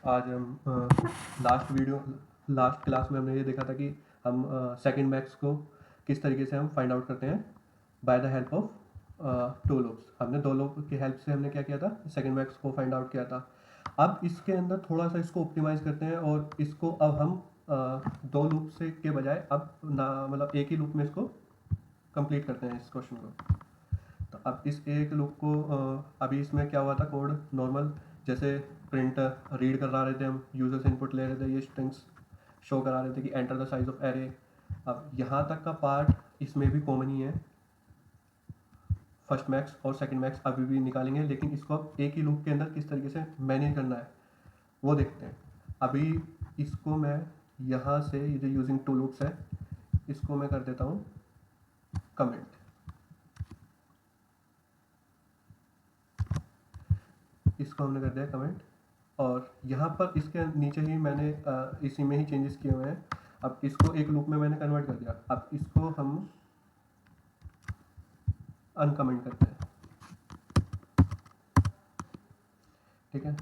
आज हम last class में हमने ये देखा था कि हम सेकंड मैक्स को किस तरीके से हम फाइंड आउट करते हैं by the help of to loops. हमने दो लूप की हेल्प से हमने क्या किया था, सेकंड मैक्स को फाइंड आउट किया था। अब इसके अंदर थोड़ा सा इसको ऑप्टिमाइज करते हैं और इसको अब हम दो लूप से के बजाय अब ना मतलब एक ही लूप में इसको कंप्लीट करते हैं इस क्वेश्चन को। तो अब इस एक लूप को अभी इसमें क्या हुआ था, कोड नॉर्मल जैसे प्रिंट रीड करा रहे थे, हम यूजर से इनपुट ले रहे थे, ये स्ट्रिंग्स शो करा रहे थे कि enter the size of array. अब यहाँ तक का पार्ट इसमें भी कॉमन ही है, फर्स्ट मैक्स और सेकंड मैक्स अभी भी निकालेंगे, लेकिन इसको अब एक ही लूप के अंदर किस तरीके से मैनेज करना है वो देखते हैं। अभी इसको मैं यहाँ से ये जो यूजिंग टू लूप्स है इसको मैं कर देता हूँ कमेंट। इसको हमने कर दिया कमेंट और यहाँ पर इसके नीचे ही मैंने इसी में ही चेंजेस किए हुए हैं। अब इसको एक लूप में मैंने कन्वर्ट कर दिया। अब इसको हम अनकमेंट करते हैं, ठीक है।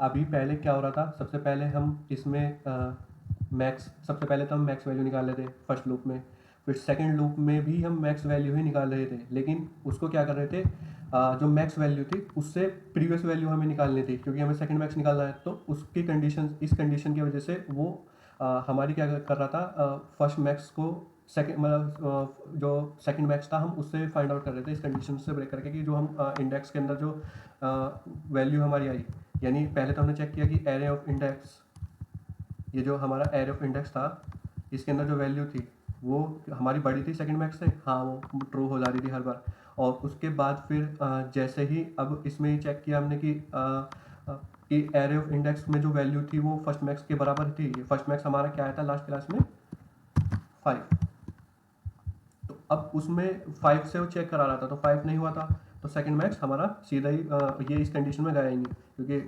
अभी पहले क्या हो रहा था, सबसे पहले हम इसमें सबसे पहले तो हम मैक्स वैल्यू निकाल लेते फर्स्ट लूप में, फिर सेकंड लूप में भी हम मैक्स वैल्यू ही निकाल रहे थे, लेकिन उसको क्या कर रहे थे, जो मैक्स वैल्यू थी उससे प्रीवियस वैल्यू हमें निकालनी थी, क्योंकि हमें सेकंड मैक्स निकालना है। तो उसकी कंडीशन, इस कंडीशन की वजह से वो हमारी क्या कर रहा था, फर्स्ट मैक्स को सेकंड मतलब जो सेकंड मैक्स था हम उससे फाइंड आउट कर रहे थे, इस कंडीशन से ब्रेक करके कि जो हम इंडेक्स के अंदर जो वैल्यू हमारी आई, यानी पहले तो हमने चेक किया कि एरे ऑफ इंडेक्स, ये जो हमारा एरे ऑफ इंडेक्स था इसके अंदर जो वैल्यू थी वो हमारी बड़ी थी सेकंड मैक्स से, हाँ वो ट्रू हो जा रही थी हर बार। और उसके बाद फिर जैसे ही अब इसमें ही चेक किया हमने कि एरे ऑफ इंडेक्स में जो वैल्यू थी वो फर्स्ट मैक्स के बराबर थी। फर्स्ट मैक्स हमारा क्या आया था लास्ट क्लास में, 5। तो अब उसमें 5 से वो चेक करा रहा था तो 5 नहीं हुआ था, तो सेकंड मैक्स हमारा सीधा ही ये इस कंडीशन में गया ही नहीं, क्योंकि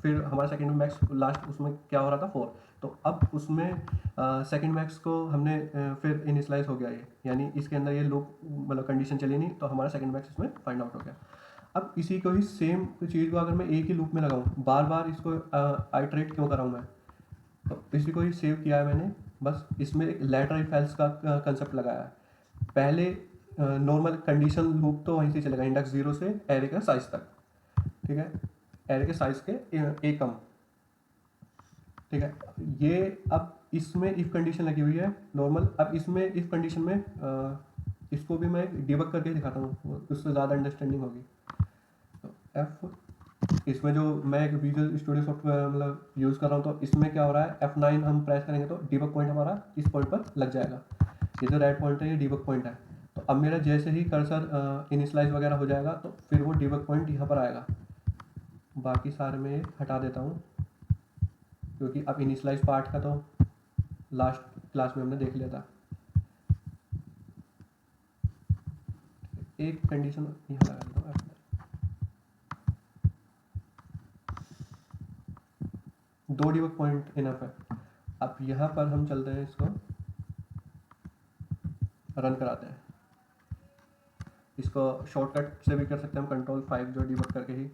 फिर हमारा सेकंड मैक्स लास्ट उसमें क्या हो रहा था 4। तो अब उसमें सेकंड मैक्स को हमने फिर इनिशलाइज हो गया ये, यानी इसके अंदर ये लूप मतलब कंडीशन चली नहीं, तो हमारा सेकंड मैक्स इसमें फाइंड आउट हो गया। अब इसी को ही सेम चीज़ को अगर मैं एक ही लूप में लगाऊँ, बार बार इसको आइटरेट क्यों कराऊँ मैं, तो इसी को ही सेव किया है मैंने। बस इसमें एक लेटर इफ एल्स का कंसेप्ट लगाया है। पहले नॉर्मल कंडीशन लूप तो वहीं से चलेगा, इंडेक्स 0 से एरे का साइज तक, ठीक है, एरे के साइज के एक कम, ठीक है। ये अब इसमें इफ कंडीशन लगी हुई है नॉर्मल। अब इसमें इफ कंडीशन में इसको भी मैं डिबग करके दिखाता हूँ, उससे ज़्यादा अंडरस्टैंडिंग होगी। तो एफ, इसमें जो मैं एक विजुअल स्टूडियो सॉफ्टवेयर मतलब यूज़ कर रहा हूँ, तो इसमें क्या हो रहा है, F9 हम प्रेस करेंगे तो डिबग पॉइंट हमारा इस पॉइंट पर लग जाएगा। ये जो रेड पॉइंट है ये डिबग पॉइंट है। तो अब मेरा जैसे ही कर्सर इनिशलाइज वगैरह हो जाएगा तो फिर वो डिबग पॉइंट यहाँ पर आएगा। बाकी सारे में हटा देता हूँ, क्योंकि अब इनिशलाइज पार्ट का तो लास्ट क्लास में हमने देख लिया था। एक कंडीशन यहाँ लगा देता हूँ, दो डिबग पॉइंट इनफ है। अब यहाँ पर हम चलते हैं, इसको रन कराते हैं। इसको शॉर्टकट से भी कर सकते हैं हम, Ctrl+5 जो डिबग करके ही।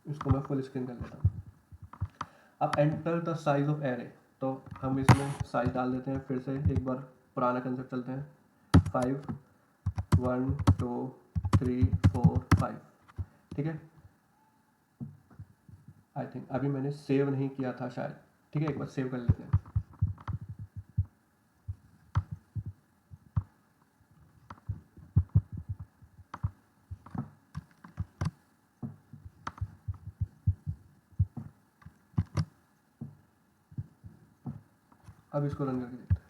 इसको मैं फुल स्क्रीन कर लेता हूँ। अब enter the size of array, तो हम इसमें साइज डाल देते हैं। फिर से एक बार पुराना कंसेप्ट चलते हैं, 5 1 2 3 4 5, ठीक है। आई थिंक अभी मैंने सेव नहीं किया था शायद, ठीक है, एक बार सेव कर लेते हैं। अब इसको रन करके देखते हैं।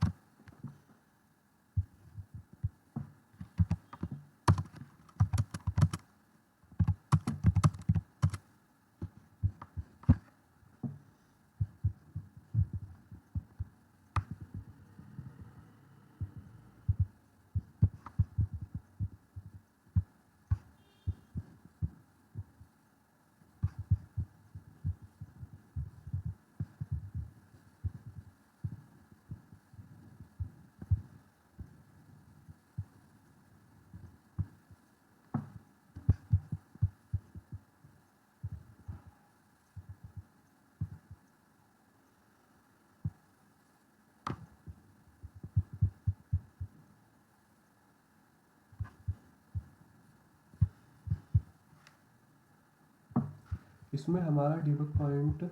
इसमें हमारा डिबग पॉइंट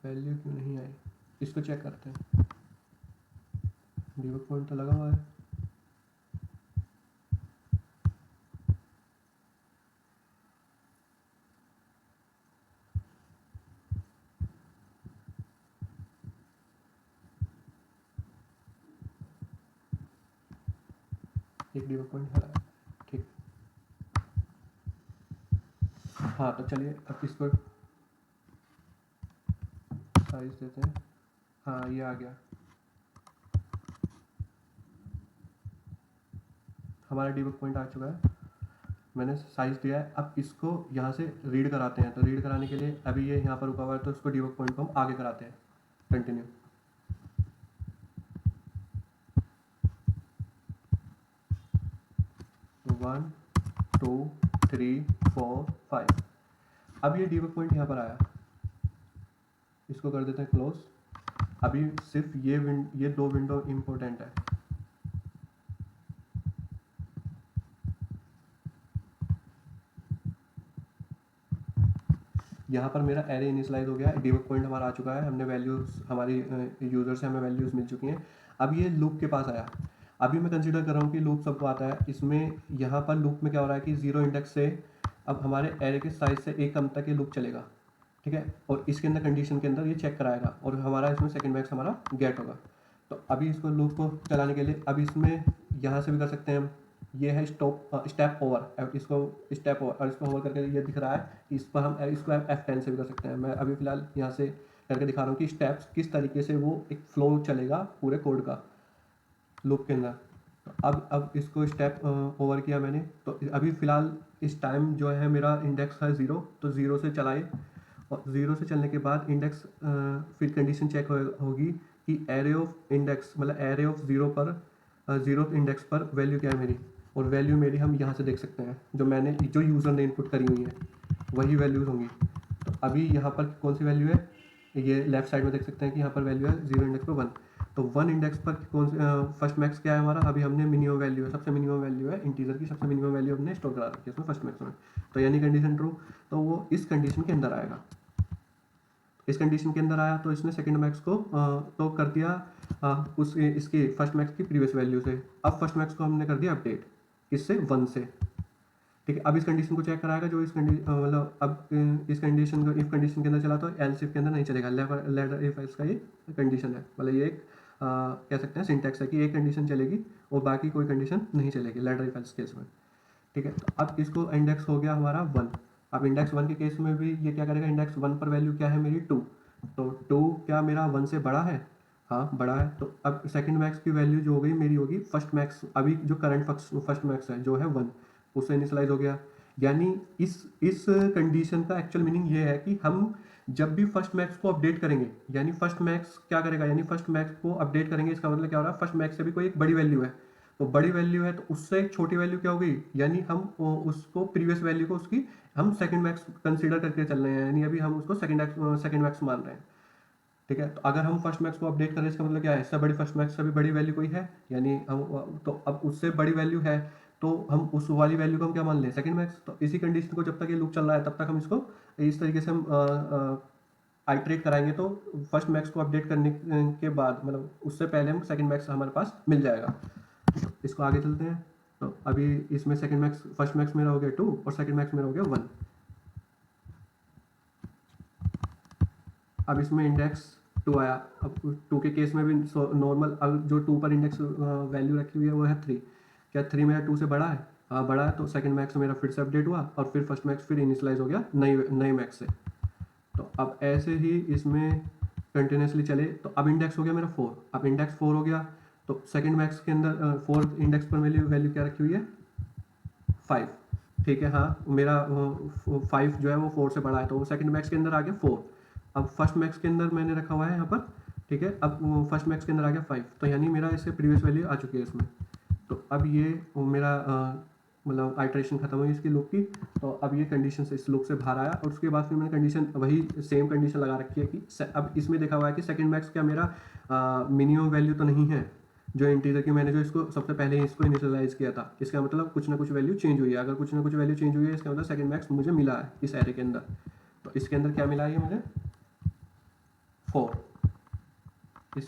वैल्यू क्यों नहीं आई, इसको चेक करते हैं। डिबग पॉइंट तो लगा हुआ है। एक डिबग पॉइंट है, ठीक। हाँ तो चलिए अब इसको साइज देते हैं। हाँ ये आ गया, हमारा डिबग पॉइंट आ चुका है, मैंने साइज दिया है। अब इसको यहाँ से रीड कराते हैं, तो रीड कराने के लिए अभी ये यहाँ पर रुका हुआ है, तो इसको डिबग पॉइंट को हम आगे कराते हैं। कंटिन्यू। तो 1 2 3 4 5, अब ये डिबग पॉइंट यहाँ पर आया, इसको कर देते हैं क्लोज। अभी सिर्फ ये दो विंडो इम्पोर्टेंट है। यहाँ पर मेरा एरे इनिशियलाइज हो गया है, डिबग पॉइंट हमारा आ चुका है, हमने वैल्यूज हमारी यूजर से हमें वैल्यूज मिल चुकी हैं। अब ये लूप के पास आया, अभी मैं कंसीडर कर रहा हूँ कि लूप सबको आता है। इसमें यहाँ पर लूप में क्या हो रहा है कि 0 इंडेक्स से अब हमारे एरे के साइज से एक कम तक ये लूप चलेगा, ठीक है। और इसके अंदर कंडीशन के अंदर ये चेक कराएगा और हमारा इसमें सेकंड मैक्स हमारा गेट होगा। तो अभी इसको लूप को चलाने के लिए अब इसमें यहाँ से भी कर सकते हैं हम, ये है स्टेप ओवर, इसको स्टेप ओवर और इसको ओवर करके ये दिख रहा है, इस पर हम इसको F10 से भी कर सकते हैं। मैं अभी फिलहाल यहाँ से करके दिखा रहा हूँ कि स्टेप्स किस तरीके से वो एक फ्लो चलेगा पूरे कोड का लूप के अंदर। तो अब इसको स्टेप ओवर किया मैंने, तो अभी फ़िलहाल इस टाइम जो है मेरा इंडेक्स है 0, तो 0 से चलाए और 0 से चलने के बाद इंडेक्स फिर कंडीशन चेक होगी कि एरे ऑफ इंडेक्स मतलब एरे ऑफ 0 पर 0 इंडेक्स पर वैल्यू क्या है मेरी, और वैल्यू मेरी हम यहाँ से देख सकते हैं, जो यूज़र ने इनपुट करी हुई है वही वैल्यूज़ होंगी। तो अभी यहाँ पर कौन सी वैल्यू है, ये लेफ्ट साइड में देख सकते हैं कि यहाँ पर वैल्यू है 0 इंडेक्स पर 1। तो 1 इंडेक्स पर कौन सी फर्स्ट मैक्स क्या है हमारा, अभी हमने मिनिमम वैल्यू है, सबसे मिनिमम वैल्यू है इंटीजर की, सबसे मिनिमम वैल्यू हमने स्टोर करा रखी है उसमें फर्स्ट मैक्स में। तो यानी कंडीशन ट्रू, तो वो इस कंडीशन के अंदर आएगा। इस कंडीशन के अंदर आया तो इसने सेकंड मैक्स को तो कर दिया उस इसकी फर्स्ट मैक्स की प्रीवियस वैल्यू से। अब फर्स्ट मैक्स को हमने कर दिया अपडेट, किससे, 1 से, ठीक है। अब इस कंडीशन को चेक कराएगा, जो इस मतलब अब इस कंडीशन को इफ कंडीशन के अंदर चला तो एल्स इफ के अंदर नहीं चलेगा। लेटर इफ एल्स का ये कंडीशन है, मतलब ये एक कह सकते हैं सिंटैक्स है कि एक कंडीशन चलेगी और बाकी कोई कंडीशन नहीं चलेगी लेटर इफ एल्स केस में, ठीक है। तो अब इसको इंडेक्स हो गया हमारा 1। अब इंडेक्स 1 के केस में भी ये क्या करेगा, इंडेक्स 1 पर वैल्यू क्या है मेरी 2, तो 2 क्या मेरा 1 से बड़ा है, हाँ बड़ा है। तो अब सेकंड मैक्स की वैल्यू जो हो गई मेरी होगी फर्स्ट मैक्स, अभी जो करंट फर्स्ट मैक्स है जो है 1, उससे इनिशियलाइज हो गया। यानी इस कंडीशन का एक्चुअल मीनिंग ये है कि हम जब भी फर्स्ट मैक्स को अपडेट करेंगे, यानी फर्स्ट मैक्स क्या करेगा, यानी फर्स्ट मैक्स को अपडेट करेंगे, इसका मतलब क्या हो रहा है, फर्स्ट मैक्स से भी कोई एक बड़ी वैल्यू है, तो बड़ी वैल्यू है तो उससे एक छोटी वैल्यू क्या हो गई, यानी हम उसको प्रीवियस वैल्यू को उसकी हम सेकंड मैक्स कंसीडर करके चल रहे हैं, यानी अभी हम उसको सेकंड मैक्स मान रहे हैं, ठीक है। तो अगर हम फर्स्ट मैक्स को अपडेट करें इसका मतलब क्या है, इससे बड़ी फर्स्ट मैक्स से भी बड़ी वैल्यू कोई है, यानी हम तो अब उससे बड़ी वैल्यू है तो हम उस वाली वैल्यू को हम क्या मान लें, सेकंड मैक्स। तो इसी कंडीशन को जब तक ये लूप चल रहा है तब तक हम इसको इस तरीके से हम आइट्रेट कराएंगे, तो फर्स्ट मैक्स को अपडेट करने के बाद मतलब उससे पहले हम सेकंड मैक्स हमारे पास मिल जाएगा। इसको आगे चलते हैं। तो अभी इसमें सेकंड मैक्स फर्स्ट मैक्स मेरा हो गया 2 और सेकंड मैक्स मेरा हो गया 1। अब इसमें इंडेक्स 2 आया, अब 2 के केस में भी नॉर्मल, अब जो 2 पर इंडेक्स वैल्यू रखी हुई है वो है 3, क्या 3 मेरा 2 से बड़ा है, हाँ बड़ा है। तो सेकंड मैक्स मेरा फिर से अपडेट हुआ और फिर फर्स्ट मैक्स फिर इनिशियलाइज हो गया नए मैक्स से। तो अब ऐसे ही इसमें कंटिन्यूसली चले। तो अब इंडेक्स हो गया मेरा 4, अब इंडेक्स 4 हो गया, तो सेकंड मैक्स के अंदर 4 इंडेक्स पर वैल्यू क्या रखी हुई है 5, ठीक है। हाँ मेरा 5 जो है वो 4 से बड़ा है, तो वो सेकंड मैक्स के अंदर आ गया 4। अब फर्स्ट मैक्स के अंदर मैंने रखा हुआ है यहाँ पर, ठीक है। अब फर्स्ट मैक्स के अंदर आ गया 5, तो यानी मेरा इससे प्रीवियस वैल्यू आ चुकी है इसमें। तो अब ये मेरा मतलब आइट्रेशन खत्म हुई इसकी लूप की। तो अब ये कंडीशन से इस लूप से बाहर आया और उसके बाद फिर मैंने कंडीशन वही सेम कंडीशन लगा रखी है कि अब इसमें देखा हुआ है कि सेकंड मैक्स क्या मेरा मिनिमम वैल्यू तो नहीं है, जो इंटीजर की मैंने जो इसको सबसे पहले इसको इनिशियलाइज किया था, इसका मतलब कुछ ना कुछ वैल्यू चेंज हुई है। अगर कुछ ना कुछ वैल्यू चेंज हुई है इसका मतलब सेकंड मैक्स मुझे मिला है इस एरे के अंदर। तो इसके अंदर क्या मिला है मुझे 4। इस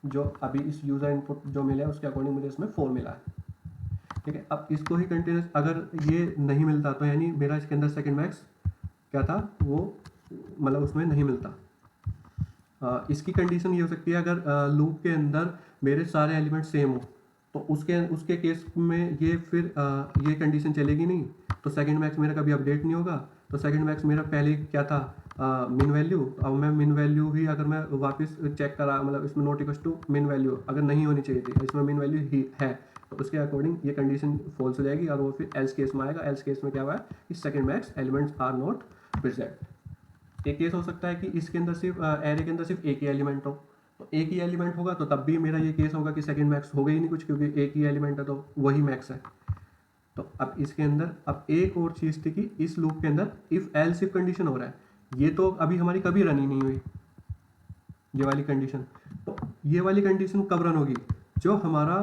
जो अभी इस यूज़र इनपुट जो मिला है उसके अकॉर्डिंग मुझे इसमें 4 मिला है। ठीक है, अब इसको ही कंटिन्यूस अगर ये नहीं मिलता तो यानी मेरा इसके अंदर सेकंड मैक्स क्या था वो मतलब उसमें नहीं मिलता। इसकी कंडीशन ये हो सकती है अगर लूप के अंदर मेरे सारे एलिमेंट सेम हो तो उसके केस में ये फिर ये कंडीशन चलेगी नहीं, तो सेकंड मैक्स मेरा कभी अपडेट नहीं होगा। तो सेकंड मैक्स मेरा पहले क्या था मिन वैल्यू, अब मैं मिन वैल्यू ही अगर मैं वापस चेक करा मतलब इसमें नॉट इक्वल टू मिन वैल्यू अगर नहीं होनी चाहिए थी, इसमें मिन वैल्यू ही है, तो उसके अकॉर्डिंग ये कंडीशन फॉल्स हो जाएगी और वो फिर एल्स केस में आएगा। एल्स केस में क्या हुआ है कि second max elements are not present. एक केस हो सकता है कि इसके अंदर सिर्फ एरे के अंदर सिर्फ एक ही एलिमेंट हो, तो एक ही एलिमेंट होगा तो तब भी मेरा ये केस होगा कि सेकंड मैक्स होगा ही नहीं कुछ, क्योंकि एक ही एलिमेंट है तो वही मैक्स है। तो अब इसके अंदर अब एक और चीज़ थी कि इस लूप के अंदर इफ एल्स इफ कंडीशन हो रहा है, ये तो अभी हमारी कभी रन ही नहीं हुई ये वाली कंडीशन। तो ये वाली कंडीशन कब रन होगी, जो हमारा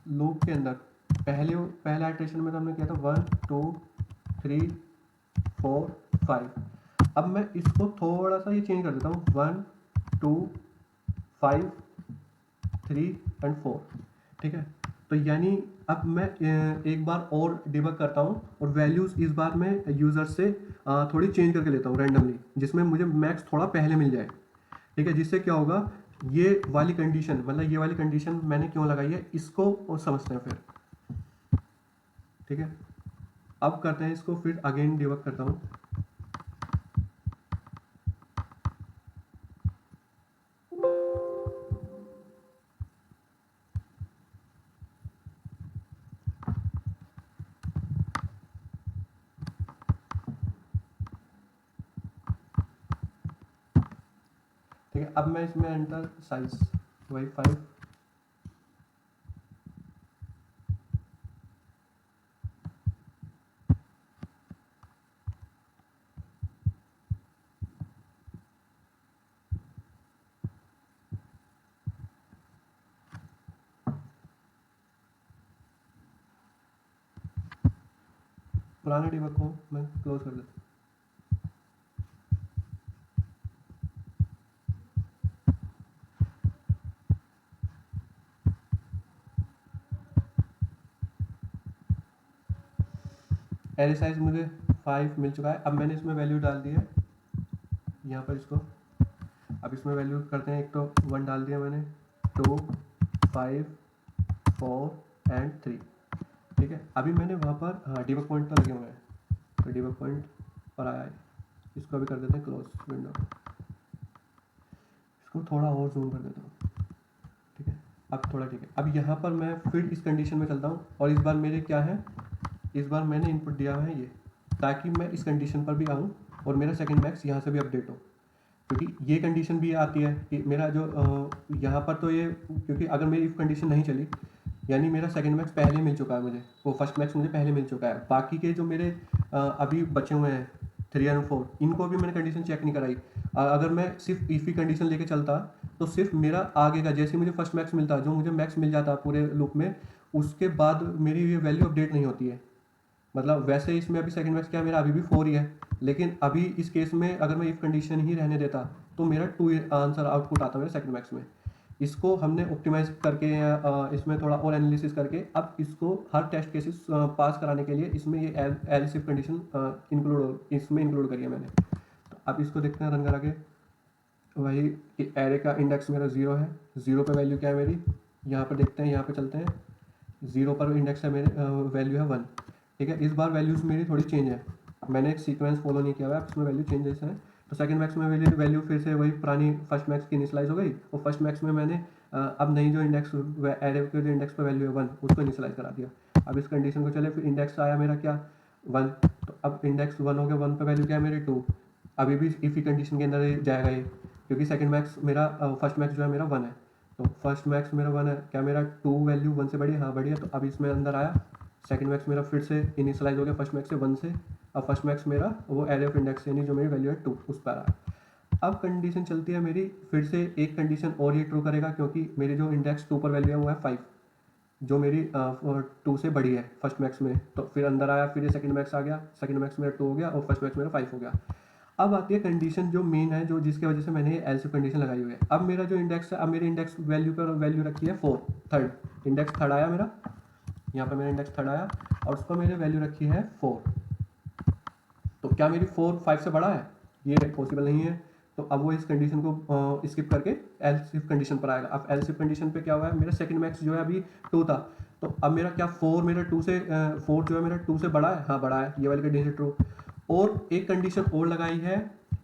लूप के अंदर पहला इटरेशन में तो हमने किया था 1 2 3 4 5। अब मैं इसको थोड़ा सा ये चेंज कर देता हूँ 1 2 5 3 एंड 4। ठीक है, तो यानी अब मैं एक बार और डिबग करता हूँ और वैल्यूज़ इस बार मैं यूज़र से थोड़ी चेंज करके लेता हूँ रैंडमली, जिसमें मुझे मैक्स थोड़ा पहले मिल जाए। ठीक है, जिससे क्या होगा ये वाली कंडीशन मतलब ये वाली कंडीशन मैंने क्यों लगाई है इसको समझते हैं फिर। ठीक है, अब करते हैं इसको फिर अगेन डिबग करता हूँ। ठीक है, अब मैं इसमें एंटर साइज वही 5 पुराने डिबग को मैं क्लोज कर देता हूँ। एरे साइज मुझे 5 मिल चुका है। अब मैंने इसमें वैल्यू डाल दी है यहाँ पर इसको। अब इसमें वैल्यू करते हैं, एक तो 1 डाल दिया मैंने, 2 5 4 एंड 3। ठीक है, अभी मैंने वहाँ पर हाँ डिबग पॉइंट तो लगे हुए हैं, तो डिबग पॉइंट पर आया है, इसको अभी कर देते हैं क्लोज विंडो। इसको थोड़ा और जूम कर देता हूँ। ठीक है, अब थोड़ा ठीक है। अब यहाँ पर मैं फिर इस कंडीशन में चलता हूँ और इस बार मेरे क्या है, इस बार मैंने इनपुट दिया है ये, ताकि मैं इस कंडीशन पर भी आऊँ और मेरा सेकंड मैक्स यहाँ से भी अपडेट हो। क्योंकि ये कंडीशन भी आती है कि मेरा जो यहाँ पर तो ये, क्योंकि अगर मेरी इफ कंडीशन नहीं चली यानी मेरा सेकंड मैक्स पहले मिल चुका है मुझे, वो फर्स्ट मैक्स मुझे पहले मिल चुका है। बाकी के जो मेरे अभी बचे हुए हैं 3 और 4 इनको अभी मैंने कंडीशन चेक नहीं कराई। अगर मैं सिर्फ इफ ही कंडीशन लेके चलता तो सिर्फ मेरा आगे का जैसे मुझे फर्स्ट मैक्स मिलता, जो मुझे मैक्स मिल जाता पूरे लूप में, उसके बाद मेरी ये वैल्यू अपडेट नहीं होती है। मतलब वैसे इसमें अभी सेकंड मैक्स क्या मेरा अभी भी 4 ही है, लेकिन अभी इस केस में अगर मैं इफ कंडीशन ही रहने देता तो मेरा 2 आंसर आउटपुट आता मेरे सेकंड मैक्स में। इसको हमने ऑप्टिमाइज करके इसमें थोड़ा और एनालिसिस करके अब इसको हर टेस्ट केसेस पास कराने के लिए इसमें ये एल्स इफ कंडीशन इंक्लूड करी है मैंने। तो अब इसको देखते हैं रन करा के। वही एरे का इंडेक्स मेरा 0 है, 0 पे वैल्यू क्या है मेरी, यहाँ पर देखते हैं, यहाँ पे चलते हैं, 0 पर इंडेक्स है मेरे वैल्यू है 1। ठीक है, इस बार वैल्यूज़ मेरी थोड़ी चेंज है, मैंने एक सीक्वेंस फॉलो नहीं किया हुआ है, इसमें वैल्यू चेंजेस है। तो सेकंड मैक्स में वैल्यू फिर से वही पुरानी फर्स्ट मैक्स की इनिशियलाइज हो गई, और फर्स्ट मैक्स में मैंने अब नई जो इंडेक्स एरे के जो इंडेक्स पर वैल्यू है 1 उसको इनिशियलाइज करा दिया। अब इस कंडीशन को चले, फिर इंडेक्स आया मेरा क्या 1, तो अब इंडेक्स 1 हो गया, 1 पर वैल्यू क्या है मेरी 2। अभी भी इफ़ी कंडीशन के अंदर जाएगा ये, क्योंकि सेकंड मैक्स मेरा फर्स्ट मैक्स जो है मेरा 1 है, तो फर्स्ट मैक्स मेरा 1 है, क्या मेरा 2 वैल्यू 1 से बड़ी है, हाँ बड़ी है, तो अब इसमें अंदर आया। सेकंड मैक्स मेरा फिर से इनिशियलाइज हो गया फर्स्ट मैक्स से 1 से, अब फर्स्ट मैक्स मेरा वो एरे ऑफ इंडेक्स यानी जो मेरी वैल्यू है 2 उस पर आया। अब कंडीशन चलती है मेरी, फिर से एक कंडीशन और ये ट्रू करेगा क्योंकि मेरी जो इंडेक्स 2 पर वैल्यू है वो है 5, जो मेरी 2 से बड़ी है फर्स्ट मैक्स में। तो फिर अंदर आया, फिर ये सेकंड मैक्स आ गया, सेकंड मैक्स मेरा 2 हो गया और फर्स्ट मैक्स मेरा 5 हो गया। अब आती है कंडीशन जो मेन है, जो जिसकी वजह से मैंने ये एल्स कंडीशन लगाई हुई है। अब मेरा जो इंडेक्स है, अब मेरे इंडेक्स वैल्यू पर वैल्यू रखी है 4, थर्ड इंडेक्स थर्ड आया मेरा, यहाँ पर मेरा इंडेक्स थर्ड आया और उस पर मैंने वैल्यू रखी है 4। तो क्या मेरी 4 5 से बड़ा है? ये पॉसिबल नहीं है। तो अब वो इस कंडीशन को स्किप करके एल्स इफ कंडीशन पर आएगा। अब एल्स इफ कंडीशन पे क्या हुआ है, मेरा सेकंड मैक्स जो है अभी 2 था, तो अब मेरा क्या 4 मेरा 2 से 4 जो है मेरा 2 से बड़ा है? हाँ बड़ा है, ये वाली कंडीशन ट्रू। और एक कंडीशन और लगाई है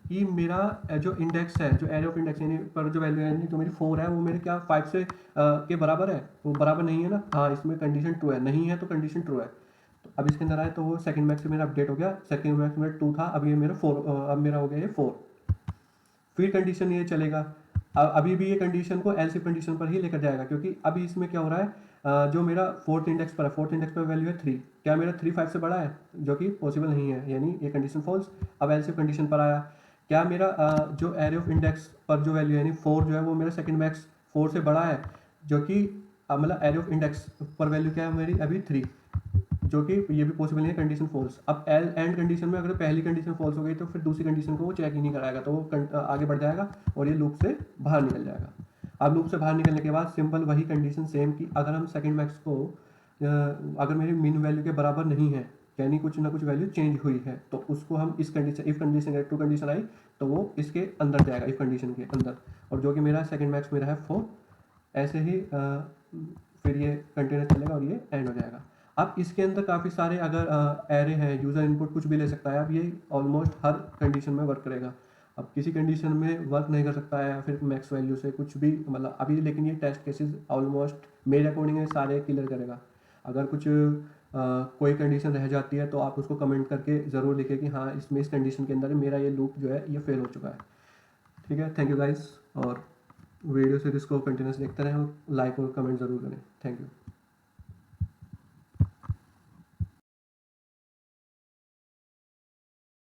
कि मेरा जो इंडेक्स है, जो एरे ऑफ इंडेक्स यानी पर जो वैल्यू है जो मेरी 4 है वो मेरे क्या 5 से के बराबर है? वो बराबर नहीं है ना, हाँ इसमें कंडीशन ट्रू है, नहीं है तो कंडीशन ट्रू है। तो अब इसके अंदर आए तो वो सेकंड मैक्स से मेरा अपडेट हो गया, सेकंड मैक्स मेरा 2 था, अब ये मेरा 4, अब मेरा हो गया ये 4। फिर कंडीशन ये चलेगा, अभी भी ये कंडीशन को एल्स इफ कंडीशन पर ही लेकर जाएगा क्योंकि अभी इसमें क्या हो रहा है, जो मेरा फोर्थ इंडेक्स पर है, फोर्थ इंडेक्स पर वैल्यू है 3, क्या मेरा 3 5 से बड़ा है? जो कि पॉसिबल नहीं है, यानी ये कंडीशन फॉल्स। अब एल्स इफ कंडीशन पर आया, क्या मेरा जो एरे ऑफ इंडेक्स पर जो वैल्यू है यानी 4 जो है वो मेरा सेकंड मैक्स 4 से बड़ा है? जो कि मतलब एरे ऑफ इंडेक्स पर वैल्यू क्या है मेरी अभी 3, जो कि ये भी पॉसिबल नहीं है, कंडीशन फॉल्स। अब एल एंड कंडीशन में अगर पहली कंडीशन फॉल्स हो गई तो फिर दूसरी कंडीशन को वो चेक ही नहीं कराएगा, तो वो आगे बढ़ जाएगा और ये लूप से बाहर निकल जाएगा। अब लूप से बाहर निकलने के बाद सिंपल वही कंडीशन सेम कि अगर हम सेकंड मैक्स को अगर मेरी मिन वैल्यू के बराबर नहीं है, यानी कुछ ना कुछ वैल्यू चेंज हुई है, तो उसको हम इस condition if condition true condition I तो वो इसके अंदर जाएगा, इफ कंडीशन के अंदर, और जो कि मेरा सेकंड मैक्स मेरा है 4। ऐसे ही फिर ये कंटिन्यू चलेगा और ये एंड हो जाएगा। अब इसके अंदर काफ़ी सारे अगर एरे हैं, यूज़र इनपुट कुछ भी ले सकता है, अब ये ऑलमोस्ट हर कंडीशन में वर्क करेगा। अब किसी कंडीशन में वर्क नहीं कर सकता है या फिर मैक्स वैल्यू से कुछ भी, मतलब अभी लेकिन ये टेस्ट केसेस ऑलमोस्ट मेरे अकॉर्डिंग ये सारे क्लियर करेगा। अगर कुछ कोई कंडीशन रह जाती है तो आप उसको कमेंट करके ज़रूर लिखें कि हाँ इसमें इस कंडीशन के अंदर मेरा ये लूप जो है ये फेल हो चुका है। ठीक है, थैंक यू गाइस, और वीडियो सीरीज़ को कंटिन्यूस देखते रहें और लाइक और कमेंट ज़रूर करें। Thank you.